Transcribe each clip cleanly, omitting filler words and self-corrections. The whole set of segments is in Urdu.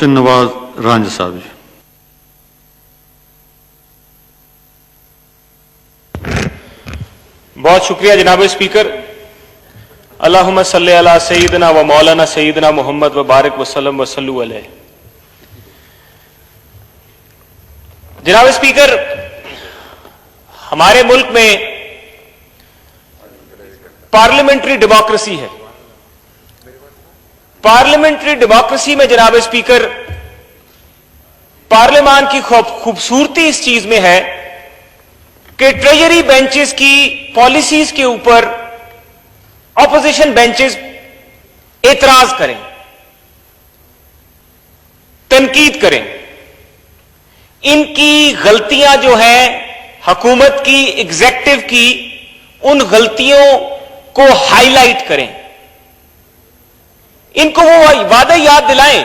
مسٹر نواز رانجھ صاحب جی. بہت شکریہ جناب اسپیکر. اللہم صلی علی سیدنا و مولانا سیدنا محمد و بارک وسلم وصلو علیہ. جناب اسپیکر، ہمارے ملک میں پارلیمنٹری ڈیموکریسی ہے. پارلیمنٹری ڈیموکریسی میں جناب اسپیکر پارلیمان کی خوبصورتی اس چیز میں ہے کہ ٹریجری بینچز کی پالیسیز کے اوپر اپوزیشن بینچز اعتراض کریں، تنقید کریں. ان کی غلطیاں جو ہیں حکومت کی، ایگزیکٹو کی، ان غلطیوں کو ہائی لائٹ کریں. ان کو وہ وعدے یاد دلائیں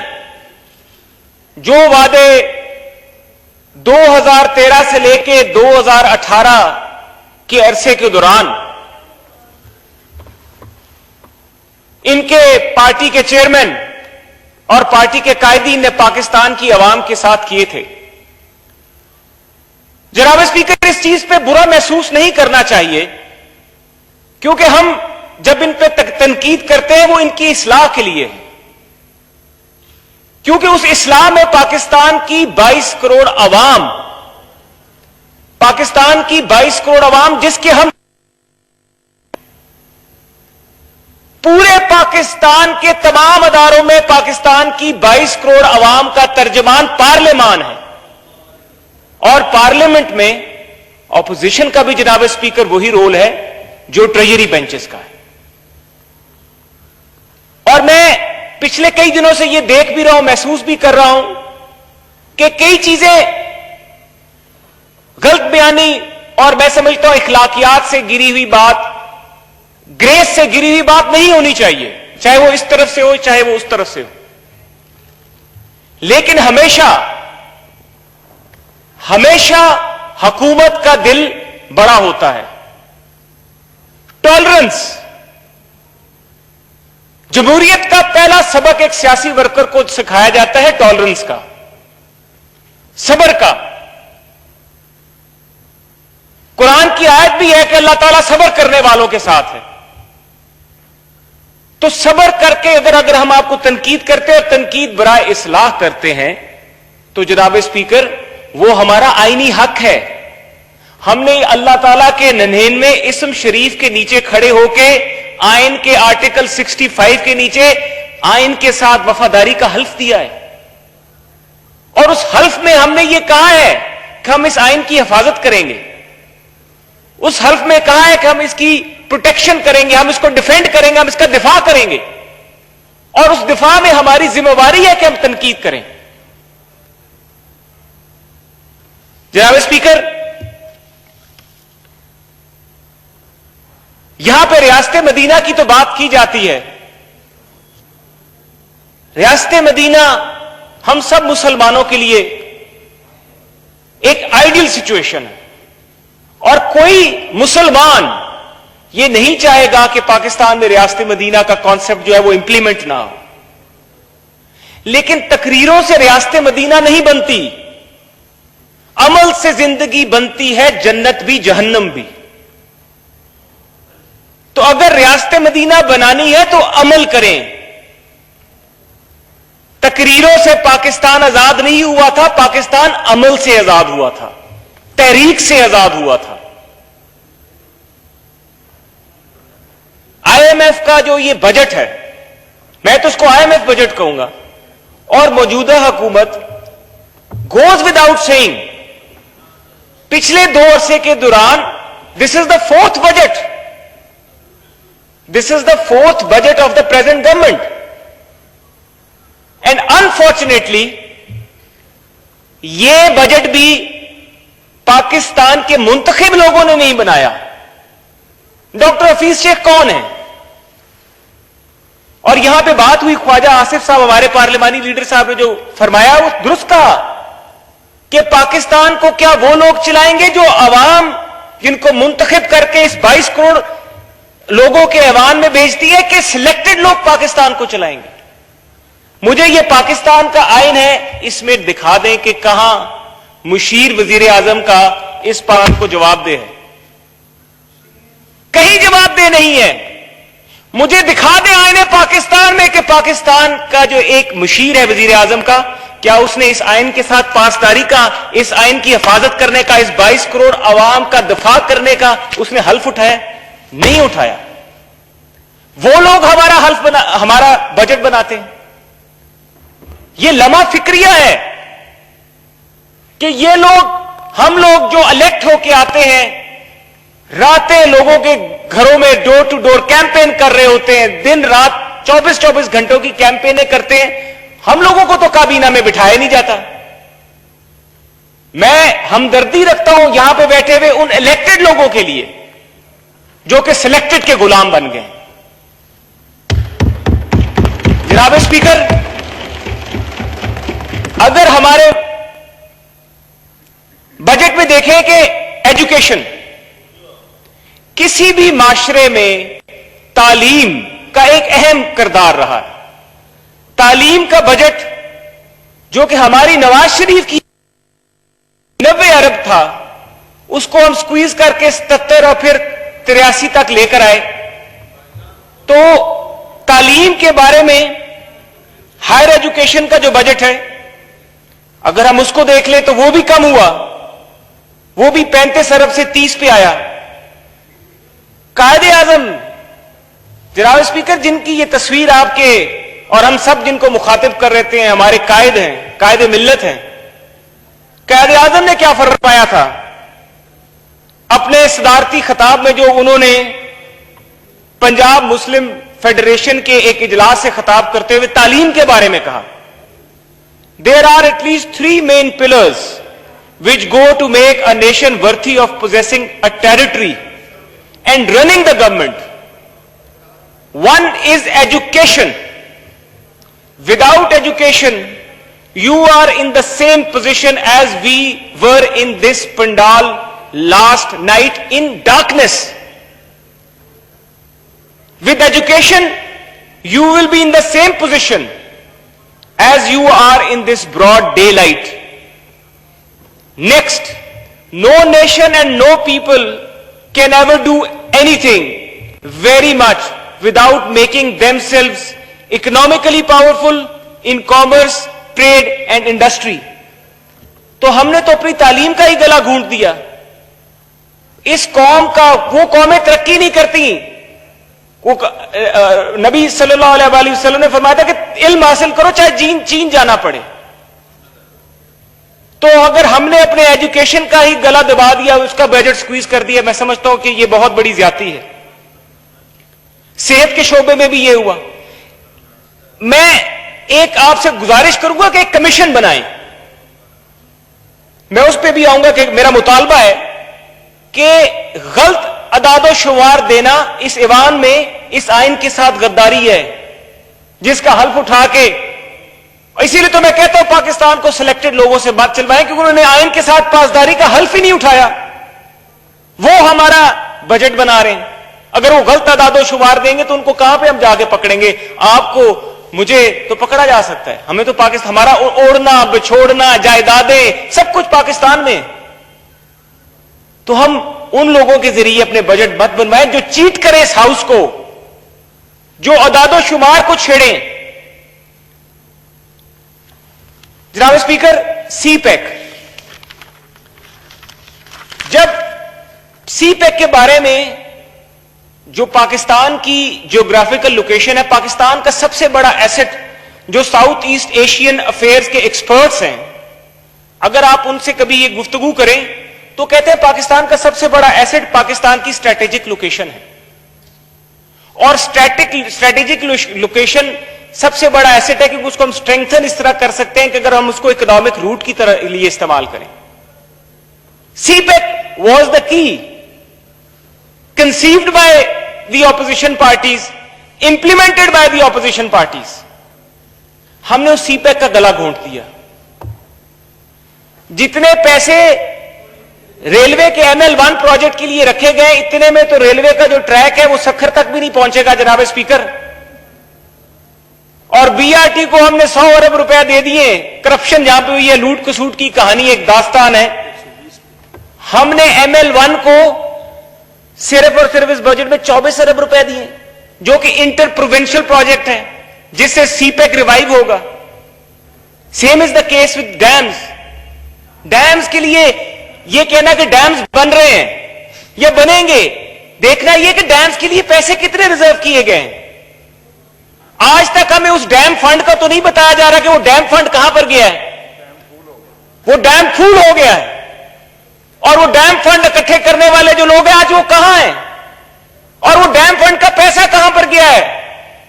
جو وعدے 2013 سے لے کے 2018 کے عرصے کے دوران ان کے پارٹی کے چیئرمین اور پارٹی کے قائدین نے پاکستان کی عوام کے ساتھ کیے تھے. جناب اسپیکر، اس چیز پہ برا محسوس نہیں کرنا چاہیے، کیونکہ ہم جب ان پہ تنقید کرتے ہیں وہ ان کی اصلاح کے لیے ہے. کیونکہ اس اصلاح میں پاکستان کی 22 کروڑ عوام، پاکستان کی 22 کروڑ عوام جس کے ہم پورے پاکستان کے تمام اداروں میں پاکستان کی 22 کروڑ عوام کا ترجمان پارلیمان ہے. اور پارلیمنٹ میں اپوزیشن کا بھی جناب اسپیکر وہی رول ہے جو ٹریجری بینچز کا ہے. اور میں پچھلے کئی دنوں سے یہ دیکھ بھی رہا ہوں، محسوس بھی کر رہا ہوں کہ کئی چیزیں غلط بیانی اور میں سمجھتا ہوں اخلاقیات سے گری ہوئی بات، گریس سے گری ہوئی بات نہیں ہونی چاہیے، چاہے وہ اس طرف سے ہو چاہے وہ اس طرف سے ہو. لیکن ہمیشہ حکومت کا دل بڑا ہوتا ہے. ٹالرنس، جمہوریت کا پہلا سبق ایک سیاسی ورکر کو سکھایا جاتا ہے ٹالرنس کا، صبر کا. قرآن کی آیت بھی ہے کہ اللہ تعالیٰ صبر کرنے والوں کے ساتھ ہے. تو صبر کر کے اگر ہم آپ کو تنقید کرتے اور تنقید برائے اصلاح کرتے ہیں تو جناب اسپیکر وہ ہمارا آئینی حق ہے. ہم نے اللہ تعالیٰ کے 99 اسم شریف کے نیچے کھڑے ہو کے آئین کے آرٹیکل 65 کے نیچے آئین کے ساتھ وفاداری کا حلف دیا ہے. اور اس حلف میں ہم نے یہ کہا ہے کہ ہم اس آئین کی حفاظت کریں گے. اس حلف میں کہا ہے کہ ہم اس کی پروٹیکشن کریں گے، ہم اس کو ڈیفینڈ کریں گے، ہم اس کا دفاع کریں گے. اور اس دفاع میں ہماری ذمہ داری ہے کہ ہم تنقید کریں. جناب اسپیکر، یہاں پہ ریاست مدینہ کی تو بات کی جاتی ہے. ریاست مدینہ ہم سب مسلمانوں کے لیے ایک آئیڈیل سچویشن ہے، اور کوئی مسلمان یہ نہیں چاہے گا کہ پاکستان میں ریاست مدینہ کا کانسیپٹ جو ہے وہ امپلیمنٹ نہ ہو. لیکن تقریروں سے ریاست مدینہ نہیں بنتی، عمل سے زندگی بنتی ہے، جنت بھی جہنم بھی. تو اگر ریاست مدینہ بنانی ہے تو عمل کریں. تقریروں سے پاکستان آزاد نہیں ہوا تھا، پاکستان عمل سے آزاد ہوا تھا، تحریک سے آزاد ہوا تھا. آئی ایم ایف کا جو یہ بجٹ ہے، میں تو اس کو آئی ایم ایف بجٹ کہوں گا، اور موجودہ حکومت گوز ود آؤٹ سیئنگ پچھلے 2 عرصے کے دوران دس از دا 4th budget, this is the 4th budget of the present government. And unfortunately یہ بجٹ بھی پاکستان کے منتخب لوگوں نے نہیں بنایا. ڈاکٹر حفیظ شیخ کون ہیں؟ اور یہاں پہ بات ہوئی، خواجہ آصف صاحب ہمارے پارلیمانی لیڈر صاحب نے جو فرمایا وہ درست کہا کہ پاکستان کو کیا وہ لوگ چلائیں گے جو عوام جن کو منتخب کر کے اس 22 کروڑ لوگوں کے ایوان میں بھیجتی ہے، کہ سلیکٹڈ لوگ پاکستان کو چلائیں گے؟ مجھے یہ پاکستان کا آئین ہے، اس میں دکھا دیں کہ کہاں مشیر وزیر اعظم کا اس بات کو جواب دے ہے، کہیں جواب دے نہیں ہے۔ مجھے دکھا دیں آئین پاکستان میں کہ پاکستان کا جو ایک مشیر ہے وزیر اعظم کا، کیا اس نے اس آئین کے ساتھ پاسداری کا، اس آئین کی حفاظت کرنے کا، اس 22 کروڑ عوام کا دفاع کرنے کا اس نے حلف اٹھایا؟ نہیں اٹھایا۔ وہ لوگ ہمارا بجٹ بناتے ہیں۔ یہ لمحہ فکریہ ہے کہ یہ لوگ، ہم لوگ جو الیکٹ ہو کے آتے ہیں، راتیں لوگوں کے گھروں میں ڈور ٹو ڈور کیمپین کر رہے ہوتے ہیں، دن رات 24 گھنٹوں کی کیمپینیں کرتے ہیں، ہم لوگوں کو تو کابینہ میں بٹھایا نہیں جاتا۔ میں ہمدردی رکھتا ہوں یہاں پہ بیٹھے ہوئے ان الیکٹڈ لوگوں کے لیے جو کہ سلیکٹڈ کے غلام بن گئے۔ جناب اسپیکر، اگر ہمارے بجٹ میں دیکھیں کہ ایجوکیشن، کسی بھی معاشرے میں تعلیم کا ایک اہم کردار رہا ہے۔ تعلیم کا بجٹ جو کہ ہماری نواز شریف کی 90 ارب تھا، اس کو ہم سکویز کر کے 77 اور پھر 83 تک لے کر آئے، تو تعلیم کے بارے میں ہائر ایجوکیشن کا جو بجٹ ہے، اگر ہم اس کو دیکھ لیں تو وہ بھی کم ہوا، وہ بھی 35 ارب سے 30 پہ آیا۔ قائد اعظم، جناب اسپیکر، جن کی یہ تصویر آپ کے اور ہم سب جن کو مخاطب کر رہتے ہیں، ہمارے قائد ہیں، قائد ملت ہیں، قائد اعظم نے کیا فرمایا تھا اپنے صدارتی خطاب میں، جو انہوں نے پنجاب مسلم فیڈریشن کے ایک اجلاس سے خطاب کرتے ہوئے تعلیم کے بارے میں کہا؟ There are at least 3 main pillars which go to make a nation worthy of possessing a territory and running the government. One is education. Without education, you are in the same position as we were in this pandal last night in darkness. With education, you will be in the same position as you are in this broad daylight. Next, no nation and no people can ever do anything very much without making themselves economically powerful in commerce, trade and industry. تو ہم نے تو اپنی تعلیم کا ہی گلا گھونٹ دیا۔ اس قوم کا، وہ قومیں ترقی نہیں کرتی، نبی صلی اللہ علیہ وآلہ وسلم نے فرمایا تھا کہ علم حاصل کرو چاہے چین جانا پڑے۔ تو اگر ہم نے اپنے ایجوکیشن کا ہی گلا دبا دیا، اس کا بجٹ سکویز کر دیا، میں سمجھتا ہوں کہ یہ بہت بڑی زیادتی ہے۔ صحت کے شعبے میں بھی یہ ہوا۔ میں ایک آپ سے گزارش کروں گا کہ ایک کمیشن بنائیں، میں اس پہ بھی آؤں گا کہ میرا مطالبہ ہے کہ غلط اعداد و شمار دینا اس ایوان میں اس آئین کے ساتھ غداری ہے، جس کا حلف اٹھا کے، اسی لیے تو میں کہتا ہوں پاکستان کو سلیکٹڈ لوگوں سے بات چلوائیں، کیونکہ انہوں نے آئین کے ساتھ پاسداری کا حلف ہی نہیں اٹھایا، وہ ہمارا بجٹ بنا رہے ہیں۔ اگر وہ غلط اعداد و شمار دیں گے تو ان کو کہاں پہ ہم جا کے پکڑیں گے؟ آپ کو، مجھے تو پکڑا جا سکتا ہے، ہمیں تو پاکستان، ہمارا اوڑھنا بچھوڑنا جائیدادیں سب کچھ پاکستان میں، تو ہم ان لوگوں کے ذریعے اپنے بجٹ مت بنوائیں جو چیٹ کریں اس ہاؤس کو، جو اعداد و شمار کو چھیڑیں۔ جناب اسپیکر، سی پیک، جب سی پیک کے بارے میں، جو پاکستان کی جیوگرافیکل لوکیشن ہے، پاکستان کا سب سے بڑا ایسٹ جو ساؤتھ ایسٹ ایشین افیئرز کے ایکسپرٹس ہیں، اگر آپ ان سے کبھی یہ گفتگو کریں تو کہتے ہیں پاکستان کا سب سے بڑا ایسٹ پاکستان کی اسٹریٹجک لوکیشن ہے، اور اسٹریٹجک لوکیشن سب سے بڑا ایسٹ ہے کیونکہ اس کو ہم اسٹرینگتھن اس طرح کر سکتے ہیں کہ اگر ہم اس کو اکنامک روٹ کی طرح لیے استعمال کریں۔ سی پیک واز دا کی، conceived by the opposition parties, implemented by the opposition parties. ہم نے اس سی پیک کا گلا گھونٹ دیا۔ جتنے پیسے ریلوے کے ML1 پروجیکٹ کے لیے رکھے گئے، اتنے میں تو ریلوے کا جو ٹریک ہے وہ سکھر تک بھی نہیں پہنچے گا۔ جناب اسپیکر، اور بی آر ٹی کو ہم نے 100 ارب روپیہ دے دیے. کرپشن جہاں پہ ہوئی ہے, لوٹ کسوٹ کی کہانی ایک داستان ہے. ہم نے ML1 کو صرف اور صرف اس بجٹ میں 24 ارب روپے دیے, جو کہ انٹر پروونشل پروجیکٹ ہے جس سے سی پیک ریوائیو ہوگا. Same as the case with dams. Dams کے لیے یہ کہنا کہ ڈیمز بن رہے ہیں یا بنیں گے, دیکھنا یہ کہ ڈیمز کے لیے پیسے کتنے ریزرو کیے گئے ہیں. آج تک ہمیں اس ڈیم فنڈ کا تو نہیں بتایا جا رہا کہ وہ ڈیم فنڈ کہاں پر گیا ہے. وہ ڈیم پھول ہو گیا ہے, اور وہ ڈیم فنڈ اکٹھے کرنے والے جو لوگ ہیں آج وہ کہاں ہیں, اور وہ ڈیم فنڈ کا پیسہ کہاں پر گیا ہے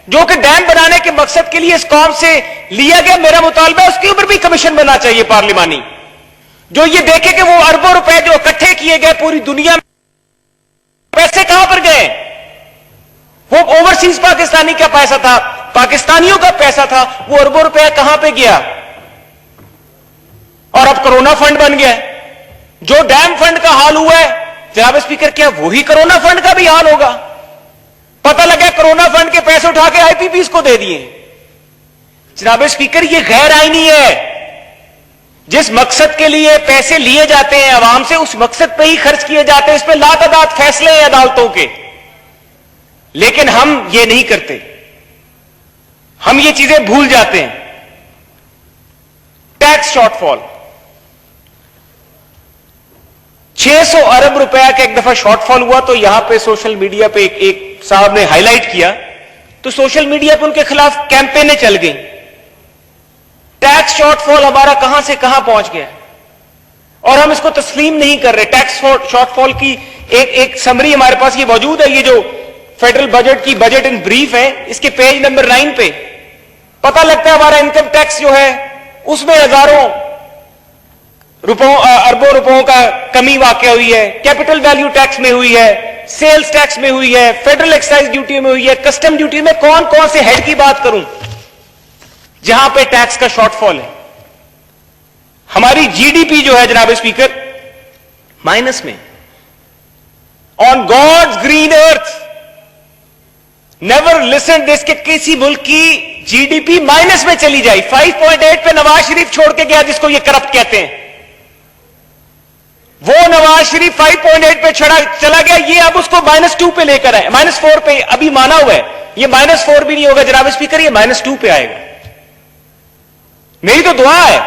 جو کہ ڈیم بنانے کے مقصد کے لیے اس قوم سے لیا گیا. میرا مطالبہ ہے اس کے اوپر بھی کمیشن بننا چاہیے پارلیمانی, جو یہ دیکھے کہ وہ اربوں روپے جو اکٹھے کیے گئے پوری دنیا میں, پیسے کہاں پر گئے. وہ اوورسیز پاکستانی کا پیسہ تھا, پاکستانیوں کا پیسہ تھا, وہ اربوں روپے کہاں پہ گیا. اور اب کرونا فنڈ بن گیا ہے. جو ڈیم فنڈ کا حال ہوا ہے جناب اسپیکر, کیا وہی کرونا فنڈ کا بھی حال ہوگا. پتہ لگا کرونا فنڈ کے پیسے اٹھا کے IPPs کو دے دیے. جناب اسپیکر, یہ غیر آئینی ہے. جس مقصد کے لیے پیسے لیے جاتے ہیں عوام سے, اس مقصد پہ ہی خرچ کیے جاتے ہیں. اس پہ لاتعداد فیصلے ہیں عدالتوں کے, لیکن ہم یہ نہیں کرتے. ہم یہ چیزیں بھول جاتے ہیں. ٹیکس شارٹ فال 600 ارب روپیہ کا ایک دفعہ شارٹ فال ہوا, تو یہاں پہ سوشل میڈیا پہ ایک صاحب نے ہائی لائٹ کیا, تو سوشل میڈیا پہ ان کے خلاف کیمپینیں چل گئیں. ٹیکس شارٹ فال ہمارا کہاں سے کہاں پہنچ گیا, اور ہم اس کو تسلیم نہیں کر رہے. ٹیکس شارٹ فال کی ایک سمری ہمارے پاس یہ موجود ہے. یہ جو فیڈرل بجٹ کی بجٹ ان بریف ہے, اس کے پیج نمبر 9 پہ پتہ لگتا ہے ہمارا انکم ٹیکس جو ہے اس میں ہزاروں اربوں روپوں کا کمی واقع ہوئی ہے. کیپٹل ویلیو ٹیکس میں ہوئی ہے, سیلز ٹیکس میں ہوئی ہے, فیڈرل ایکسائز ڈیوٹی میں ہوئی ہے, کسٹم ڈیوٹی میں. کون کون سے ہیڈ کی بات کروں جہاں پہ ٹیکس کا شارٹ فال ہے. ہماری GDP جو ہے جناب اسپیکر مائنس میں. آن گاڈز گرین ارتھ نیور لسن دس کہ کسی ملک کی GDP مائنس میں چلی جائے. 5.8 پہ نواز شریف چھوڑ کے گیا, جس کو یہ کرپٹ کہتے ہیں. وہ نواز شریف 5.8 پہ چلا گیا, یہ اب اس کو -2 پہ لے کر آئے. -4 پہ ابھی مانا ہوا ہے, یہ -4 بھی نہیں ہوگا جناب اسپیکر, یہ -2 پہ آئے گا. میری تو دعا ہے,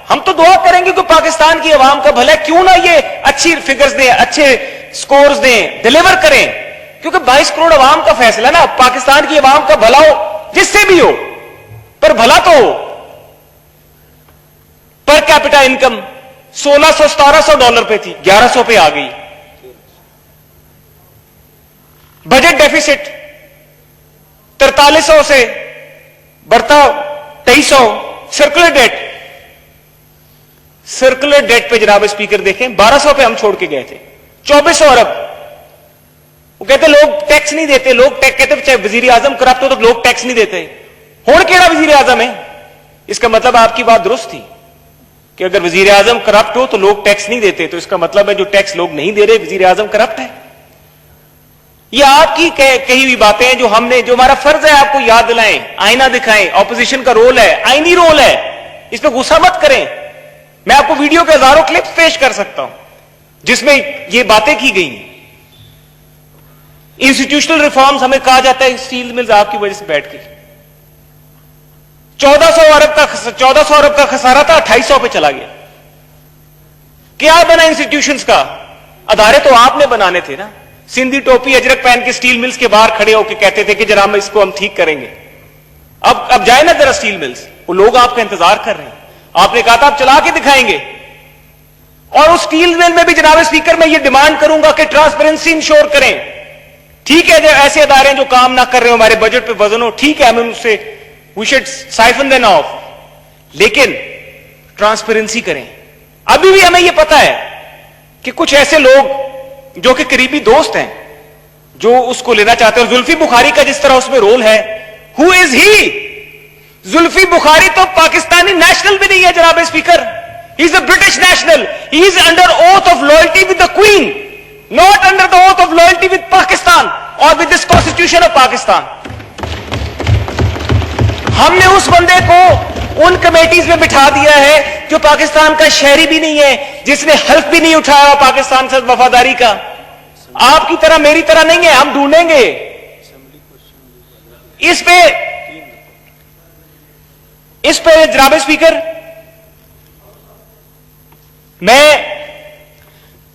ہم تو دعا کریں گے کہ پاکستان کی عوام کا بھلا, کیوں نہ یہ اچھی فگرز دیں, اچھے سکورز دیں, ڈیلیور کریں. کیونکہ 22 کروڑ عوام کا فیصلہ نا, پاکستان کی عوام کا بھلا ہو جس سے بھی ہو, پر بھلا تو ہو. پر کیپٹا انکم $1600-1700 پہ تھی, 1100 پہ آ گئی. بجٹ ڈیفیسٹ 4300 سے بڑھتا 2300. سرکولر ڈیٹ پہ جناب اسپیکر دیکھیں 1200 پہ ہم چھوڑ کے گئے تھے. 2400 ارب. وہ کہتے لوگ ٹیکس نہیں دیتے, لوگ کہتے چاہے وزیر اعظم کرپٹ ہو تو لوگ ٹیکس نہیں دیتے. ہون کیڑا وزیر اعظم ہے, اس کا مطلب آپ کی بات درست تھی کہ اگر وزیر اعظم کرپٹ ہو تو لوگ ٹیکس نہیں دیتے, تو اس کا مطلب ہے جو ٹیکس لوگ نہیں دے رہے وزیر اعظم کرپٹ ہے. یہ آپ کی کہی ہوئی باتیں ہیں جو ہم نے, جو ہمارا فرض ہے آپ کو یاد دلائیں, آئینہ دکھائیں. اپوزیشن کا رول ہے, آئینی رول ہے, اس پہ غصہ مت کریں. میں آپ کو ویڈیو کے ہزاروں کلپس پیش کر سکتا ہوں جس میں یہ باتیں کی گئی ہیں. انسٹیٹیوشنل ریفارمز ہمیں کہا جاتا ہے اسٹیل ملز آپ کی وجہ سے بیٹھ کے. 1400 ارب کا خسارہ تھا, 2800 پہ چلا گیا. کیا بنا انسٹیٹیوشنز کا؟ ادارے تو آپ نے بنانے تھے نا. سندھی ٹوپی اجرک پہن کے اسٹیل ملز کے باہر کھڑے ہو کے کہتے تھے کہ جناب اس کو ہم ٹھیک کریں گے. اب جائے نا ذرا اسٹیل ملز, وہ لوگ آپ کا انتظار کر رہے ہیں. آپ نے کہا تھا آپ چلا کے دکھائیں گے. اور اس اسٹیل مل میں بھی جناب اسپیکر میں یہ ڈیمانڈ کروں گا کہ ٹرانسپیرنسی انشور کریں. ٹھیک ہے جو ایسے ادارے جو کام نہ کر رہے ہو, ہمارے بجٹ پہ وزن ہو, ٹھیک ہے, ہمیں ان سے we should siphon them off, لیکن ٹرانسپیرنسی کریں. ابھی بھی ہمیں یہ پتا ہے کہ کچھ ایسے لوگ جو کہ قریبی دوست ہیں جو اس کو لینا چاہتے ہیں. زلفی بخاری کا جس طرح اس میں رول ہے, who is he? Zulfi Bukhari تو پاکستانی نیشنل بھی نہیں ہے جناب speaker. he is a British national. he is under oath of loyalty with the Queen, not under the oath of loyalty with Pakistan or with this constitution of Pakistan. ہم نے اس بندے کو ان کمیٹیز میں بٹھا دیا ہے جو پاکستان کا شہری بھی نہیں ہے, جس نے حلف بھی نہیں اٹھایا پاکستان سے وفاداری کا. آپ کی طرح میری طرح نہیں ہے, ہم ڈھونڈیں گے. اس پہ جناب اسپیکر میں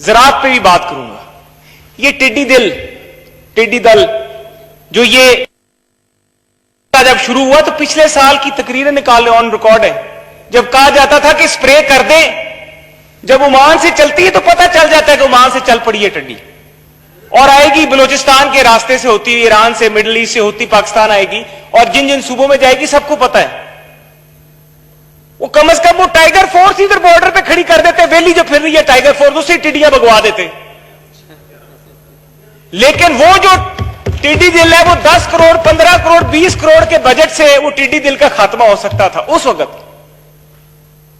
زراعت پہ بھی بات کروں گا. یہ ٹڈی دل جو یہ جب شروع ہوا تو پچھلے سال کی تقریریں نکالنے آن ریکارڈ ہے, جب کہا جاتا تھا کہ اسپرے کر دیں, جب عمان سے چلتی ہے تو پتہ چل جاتا ہے کہ عمان سے چل پڑی ہے ٹڈی, اور آئے گی بلوچستان کے راستے سے ہوتی, ایران سے, مڈل ایسٹ سے ہوتی پاکستان آئے گی, اور جن جن صوبوں میں جائے گی سب کو پتہ ہے. وہ کم از کم وہ ٹائیگر فورس ادھر بارڈر پہ کھڑی کر دیتے, ویلی جو پھر رہی ہے ٹائیگر فورس, اسے ٹڈیاں بگوا دیتے. لیکن وہ جو ٹڈی دل ہے وہ 10 کروڑ 15 کروڑ 20 کروڑ کے بجٹ سے وہ ٹڈی دل کا خاتمہ ہو سکتا تھا اس وقت.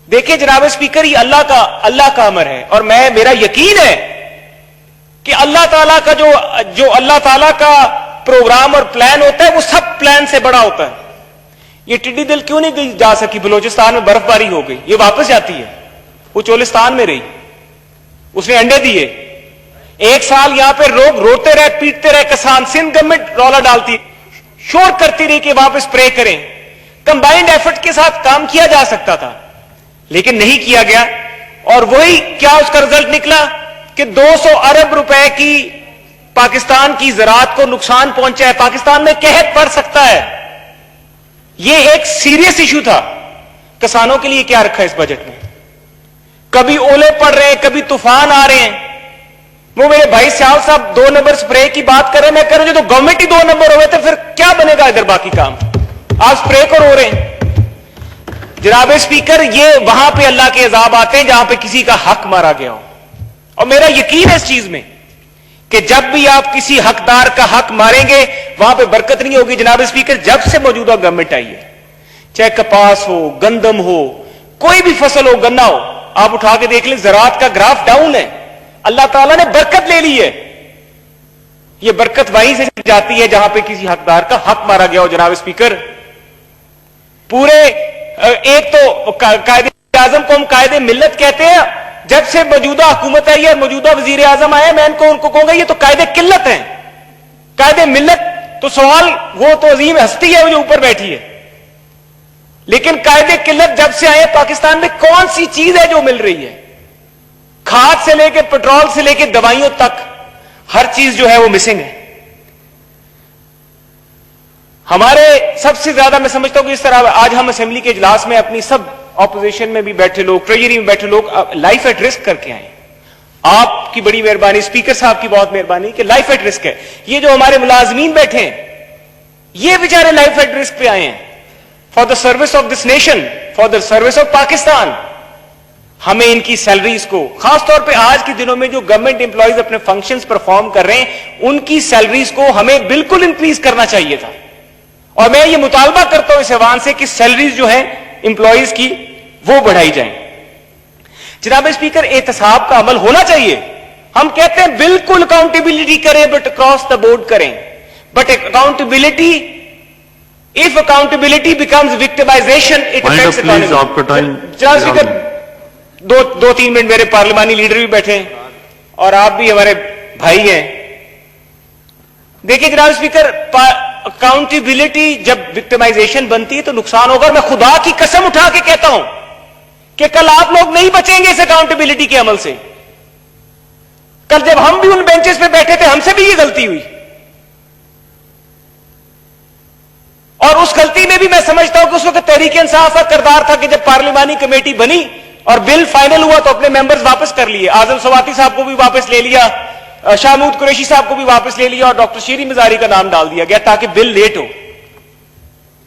دیکھیں جناب اسپیکر, یہ اللہ کا امر ہے, اور میرا یقین ہے کہ اللہ تعالیٰ کا جو اللہ تعالیٰ کا پروگرام اور پلان ہوتا ہے وہ سب پلان سے بڑا ہوتا ہے. یہ ٹڈی دل کیوں نہیں جا سکی بلوچستان میں, برف باری ہو گئی, یہ واپس جاتی ہے. وہ چولستان میں رہی, اس نے انڈے دیے. 1 سال یہاں پہ لوگ روتے رہے, پیٹتے رہے کسان. سندھ گورنمنٹ رولا ڈالتی, شور کرتی رہی کہ واپس اسپرے کریں. کمبائنڈ ایفرٹ کے ساتھ کام کیا جا سکتا تھا لیکن نہیں کیا گیا, اور وہی کیا اس کا رزلٹ نکلا کہ 200 ارب روپے کی پاکستان کی زراعت کو نقصان پہنچا ہے. پاکستان میں قحط پڑ سکتا ہے. یہ ایک سیریس ایشو تھا. کسانوں کے لیے کیا رکھا اس بجٹ میں؟ کبھی اولے پڑ رہے ہیں, کبھی طوفان آ رہے ہیں. وہ میرے بھائی سیال صاحب 2 نمبر سپرے کی بات کر رہے ہیں, میں کہہ رہا ہوں جو تو گورنمنٹ ہی 2 نمبر ہوئے تھے, پھر کیا بنے گا ادھر باقی کام؟ آپ سپرے کو رو رہے ہیں. جناب اسپیکر, یہ وہاں پہ اللہ کے عذاب آتے ہیں جہاں پہ کسی کا حق مارا گیا ہو. اور میرا یقین ہے اس چیز میں کہ جب بھی آپ کسی حقدار کا حق ماریں گے وہاں پہ برکت نہیں ہوگی. جناب اسپیکر, جب سے موجودہ گورنمنٹ آئی ہے, چاہے کپاس ہو, گندم ہو, کوئی بھی فصل ہو, گنا ہو, آپ اٹھا کے دیکھ لیں زراعت کا گراف ڈاؤن ہے. اللہ تعالیٰ نے برکت لے لی ہے. یہ برکت وہیں سے جاتی ہے جہاں پہ کسی حقدار کا حق مارا گیا ہو. جناب اسپیکر, پورے ایک تو قائد اعظم کو ہم قائد ملت کہتے ہیں. جب سے موجودہ حکومت آئی ہے, موجودہ وزیر اعظم آئے, میں ان کو کہوں گا یہ تو قائد قلت ہیں. قائد ملت تو سوال, وہ تو عظیم ہستی ہے وہ جو اوپر بیٹھی ہے, لیکن قائد قلت جب سے آئے پاکستان میں کون سی چیز ہے جو مل رہی ہے؟ کھاد سے لے کے پیٹرول سے لے کے دوائیوں تک ہر چیز جو ہے وہ مسنگ ہے. ہمارے سب سے زیادہ میں سمجھتا ہوں کہ اس طرح آج ہم اسمبلی کے اجلاس میں اپنی سب اپوزیشن میں بھی بیٹھے لوگ, ٹریجری میں بیٹھے لوگ لائف ایٹ رسک کر کے آئے. آپ کی بڑی مہربانی, اسپیکر صاحب کی بہت مہربانی کہ لائف ایٹ رسک ہے. یہ جو ہمارے ملازمین بیٹھے ہیں یہ بیچارے لائف ایٹ رسک پہ آئے ہیں for the service of this nation, for the service of Pakistan. ہمیں ان کی سیلریز کو, خاص طور پہ آج کے دنوں میں جو گورنمنٹ امپلائیز اپنے فنکشنز پرفارم کر رہے ہیں, ان کی سیلریز کو ہمیں بالکل انکریز کرنا چاہیے تھا. اور میں یہ مطالبہ کرتا ہوں اس ایوان سے کہ سیلریز جو ہیں امپلائیز کی وہ بڑھائی جائیں. جناب اسپیکر, احتساب کا عمل ہونا چاہیے. ہم کہتے ہیں بالکل اکاؤنٹیبلٹی کریں بٹ اکراس دا بورڈ کریں, but accountability, if accountability becomes victimization, it affects economy. جناب اسپیکر, 2-3 منٹ, میرے پارلیمانی لیڈر بھی بیٹھے ہیں اور آپ بھی ہمارے بھائی ہیں. دیکھیں جناب اسپیکر, اکاؤنٹیبلٹی جب وکٹمائزیشن بنتی ہے تو نقصان ہوگا. میں خدا کی قسم اٹھا کے کہتا ہوں کہ کل آپ لوگ نہیں بچیں گے اس اکاؤنٹیبلٹی کے عمل سے. کل جب ہم بھی ان بینچز پہ بیٹھے تھے ہم سے بھی یہ غلطی ہوئی, اور اس غلطی میں بھی میں سمجھتا ہوں کہ اس وقت تحریک انصاف کا کردار تھا کہ جب پارلیمانی کمیٹی بنی اور بل فائنل ہوا تو اپنے ممبرز واپس کر لیے. اعظم سواتی صاحب کو بھی واپس لے لیا, شاہمود قریشی صاحب کو بھی واپس لے لیا, اور ڈاکٹر شیری مزاری کا نام ڈال دیا گیا تاکہ بل لیٹ ہو.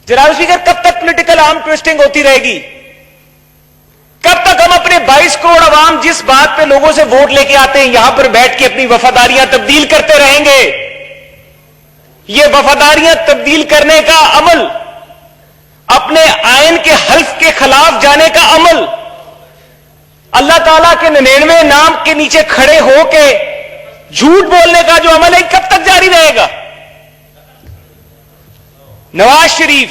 جناب اسپیکر, کب تک پولیٹیکل آرم ٹویسٹنگ ہوتی رہے گی؟ کب تک ہم اپنے 22 کروڑ عوام جس بات پہ لوگوں سے ووٹ لے کے آتے ہیں یہاں پر بیٹھ کے اپنی وفاداریاں تبدیل کرتے رہیں گے؟ یہ وفاداریاں تبدیل کرنے کا عمل, اپنے آئین کے حلف کے خلاف جانے کا عمل, اللہ تعالیٰ کے 99 نام کے نیچے کھڑے ہو کے جھوٹ بولنے کا جو عمل ہے کب تک جاری رہے گا؟ نواز شریف,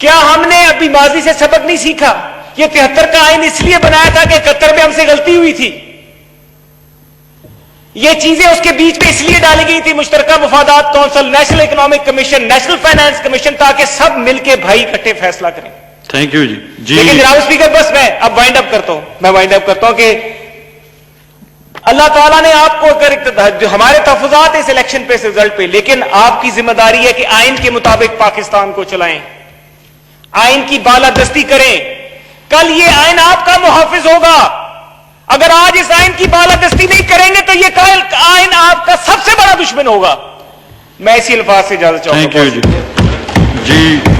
کیا ہم نے ابھی ماضی سے سبق نہیں سیکھا؟ یہ 73 کا آئین اس لیے بنایا تھا کہ 71 میں ہم سے غلطی ہوئی تھی. یہ چیزیں اس کے بیچ میں اس لیے ڈالی گئی تھی، مشترکہ مفادات council, national economic commission, national finance commission, تاکہ سب مل کے بھائی اکٹھے فیصلہ کریں. تھینک یو جی. لیکن جناب اسپیکر بس میں اب وائنڈ اپ کرتا ہوں کہ اللہ تعالیٰ نے آپ کو اگر جو ہمارے تحفظات اس الیکشن پہ، اس رزلٹ پہ، لیکن آپ کی ذمہ داری ہے کہ آئین کے مطابق پاکستان کو چلائیں، آئین کی بالادستی کریں. کل یہ آئین آپ کا محافظ ہوگا. اگر آج اس آئین کی بالادستی نہیں کریں گے تو یہ آئین آپ کا سب سے بڑا دشمن ہوگا. میں اسی الفاظ سے اجازت چاہوں گا. Thank you G.